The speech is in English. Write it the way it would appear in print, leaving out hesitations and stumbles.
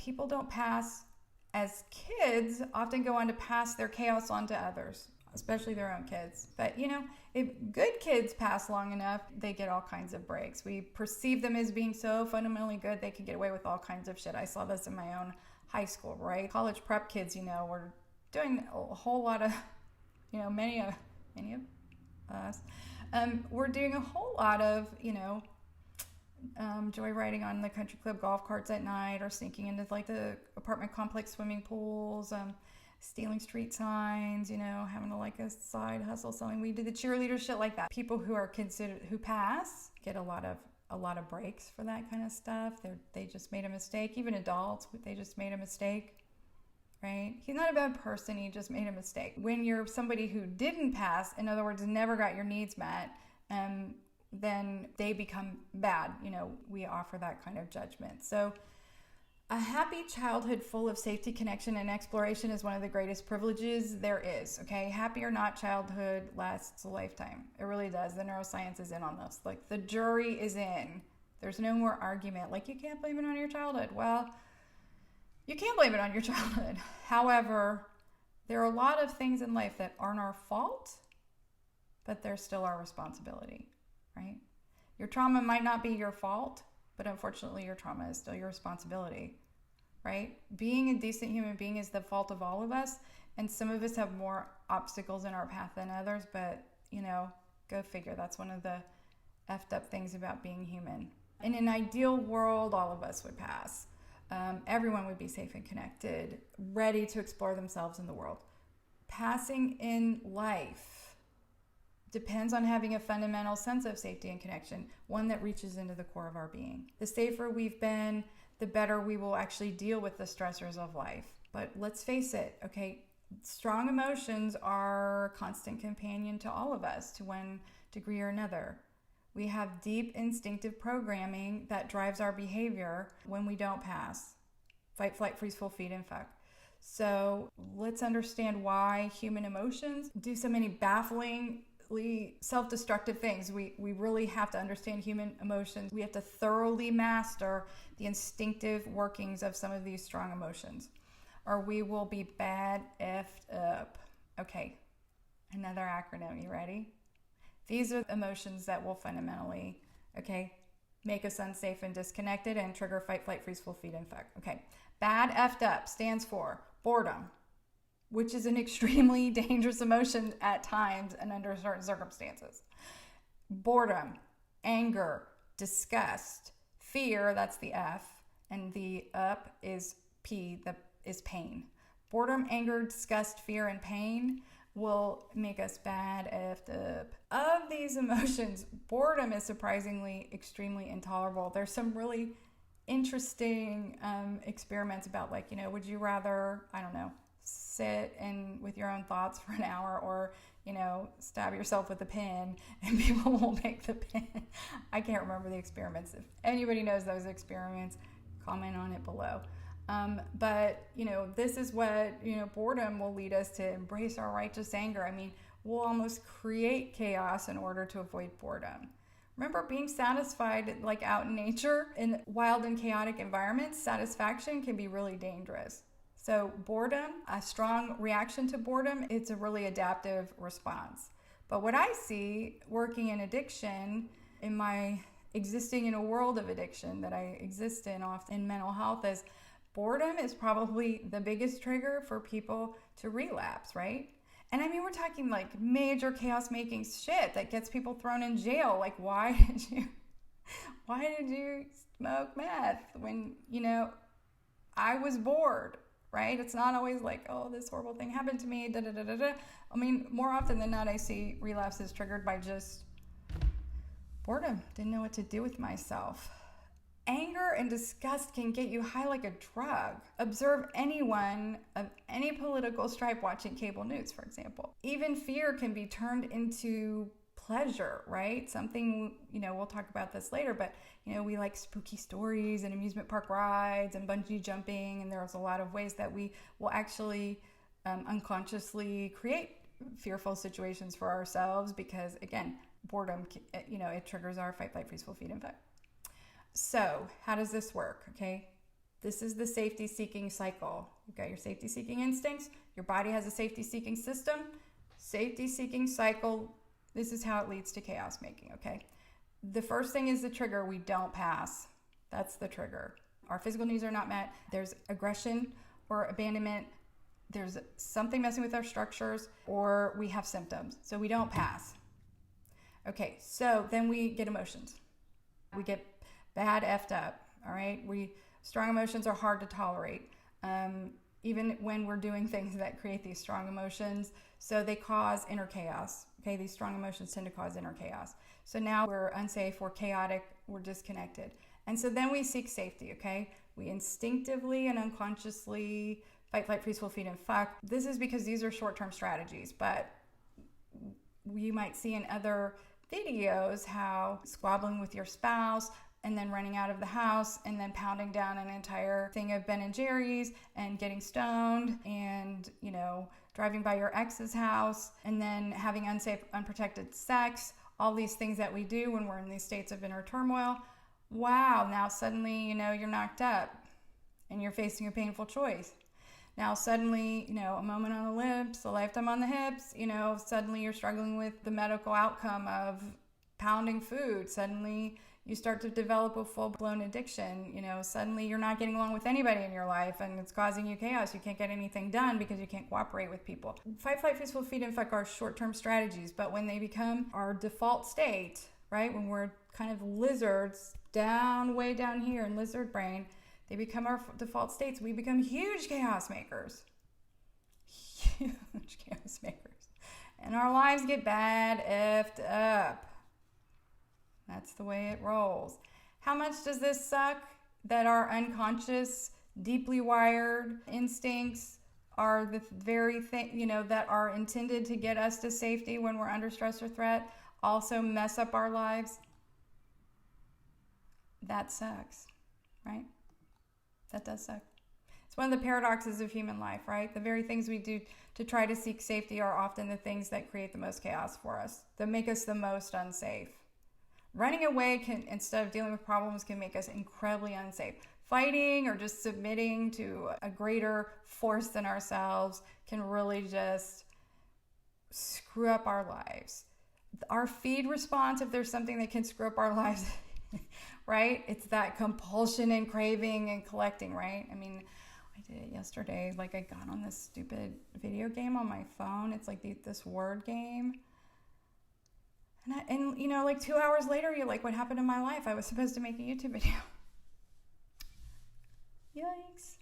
people don't pass as kids often go on to pass their chaos on to others, especially their own kids. But if good kids pass long enough, they get all kinds of breaks. We perceive them as being so fundamentally good, they can get away with all kinds of shit. I saw this in my own high school, right? College prep kids, were doing a whole lot of, many of us, we're doing a whole lot of, joyriding on the country club golf carts at night, or sneaking into like the apartment complex swimming pools, stealing street signs, having a side hustle, selling weed to the cheerleaders, shit like that. People who pass get a lot of breaks for that kind of stuff. They just made a mistake. Even adults, they just made a mistake, right? He's not a bad person, he just made a mistake. When you're somebody who didn't pass, in other words, never got your needs met, then they become bad. We offer that kind of judgment. So a happy childhood full of safety, connection, and exploration is one of the greatest privileges there is, okay? Happy or not, childhood lasts a lifetime. It really does. The neuroscience is in on this. Like, the jury is in. There's no more argument. Like, you can't blame it on your childhood. Well, you can't blame it on your childhood. However, there are a lot of things in life that aren't our fault, but they're still our responsibility, right? Your trauma might not be your fault, but unfortunately your trauma is still your responsibility, right? Being a decent human being is the fault of all of us, and some of us have more obstacles in our path than others, but go figure. That's one of the effed up things about being human. In an ideal world, all of us would pass. Everyone would be safe and connected, ready to explore themselves in the world. Passing in life depends on having a fundamental sense of safety and connection, one that reaches into the core of our being. The safer we've been, the better we will actually deal with the stressors of life. But let's face it, okay, strong emotions are a constant companion to all of us to one degree or another. We have deep instinctive programming that drives our behavior when we don't pass. Fight, flight, freeze, full, feed, and fuck. So let's understand why human emotions do so many bafflingly self-destructive things. We really have to understand human emotions. We have to thoroughly master the instinctive workings of some of these strong emotions, or we will be bad effed up. Okay, another acronym. You ready? These are emotions that will fundamentally, make us unsafe and disconnected and trigger fight, flight, freeze, full, feed, and fuck. Okay, bad effed up stands for boredom, which is an extremely dangerous emotion at times and under certain circumstances. Boredom, anger, disgust, fear, that's the F, and the up is P, is pain. Boredom, anger, disgust, fear, and pain will make us bad effed up. Of these emotions, boredom is surprisingly extremely intolerable. There's some really interesting experiments about would you rather, sit and with your own thoughts for an hour, or stab yourself with a pin, and people will make the pin. I can't remember the experiments. If anybody knows those experiments, comment on it below. But this is what boredom will lead us to embrace our righteous anger. We'll almost create chaos in order to avoid boredom. Remember, being satisfied out in nature in wild and chaotic environments, satisfaction can be really dangerous. So boredom, a strong reaction to boredom, it's a really adaptive response. But what I see working in addiction, in my existing in a world of addiction that I exist in often in mental health, is boredom is probably the biggest trigger for people to relapse, right? And we're talking major chaos making shit that gets people thrown in jail. Why did you smoke meth when, I was bored, right? It's not always this horrible thing happened to me, da da da da da. More often than not, I see relapses triggered by just boredom. Didn't know what to do with myself. Anger and disgust can get you high like a drug. Observe anyone of any political stripe watching cable news, for example. Even fear can be turned into pleasure, right? Something, we'll talk about this later, but, we like spooky stories and amusement park rides and bungee jumping, and there's a lot of ways that we will actually unconsciously create fearful situations for ourselves because, again, boredom, it triggers our fight, flight, freeze, full, feed, and fuck. So how does this work? Okay, This is the safety-seeking cycle. You've got your safety-seeking instincts. Your body has a safety-seeking system. Safety-seeking cycle. This is how it leads to chaos making, okay? The first thing is the trigger. We don't pass. That's the trigger. Our physical needs are not met. There's aggression or abandonment. There's something messing with our structures, or we have symptoms. So we don't pass. Okay, so then we get emotions. We get bad effed up, all right? Strong emotions are hard to tolerate, even when we're doing things that create these strong emotions. So they cause inner chaos, okay? These strong emotions tend to cause inner chaos. So now we're unsafe, we're chaotic, we're disconnected. And so then we seek safety, okay? We instinctively and unconsciously fight, flight, freeze, feed, and fuck. This is because these are short-term strategies, but you might see in other videos how squabbling with your spouse and then running out of the house and then pounding down an entire thing of Ben and Jerry's and getting stoned and, driving by your ex's house and then having unsafe, unprotected sex, all these things that we do when we're in these states of inner turmoil. Wow, now suddenly, you're knocked up and you're facing a painful choice. Now suddenly, a moment on the lips, a lifetime on the hips, suddenly you're struggling with the medical outcome of pounding food. Suddenly you start to develop a full-blown addiction. Suddenly you're not getting along with anybody in your life and it's causing you chaos. You can't get anything done because you can't cooperate with people. Fight, flight, freeze, feed, and fuck are short-term strategies, but when they become our default state, right, when we're kind of lizards way down here in lizard brain, they become our default states. We become huge chaos makers. Huge chaos makers. And our lives get bad effed up. That's the way it rolls. How much does this suck that our unconscious, deeply wired instincts are the very thing, that are intended to get us to safety when we're under stress or threat, also mess up our lives? That sucks, right? That does suck. It's one of the paradoxes of human life, right? The very things we do to try to seek safety are often the things that create the most chaos for us, that make us the most unsafe. Running away instead of dealing with problems can make us incredibly unsafe. Fighting or just submitting to a greater force than ourselves can really just screw up our lives. Our feed response, if there's something that can screw up our lives, right? It's that compulsion and craving and collecting, right? I mean, I did it yesterday. I got on this stupid video game on my phone. It's like this word game. And 2 hours later, you're like, what happened in my life? I was supposed to make a YouTube video. Yikes.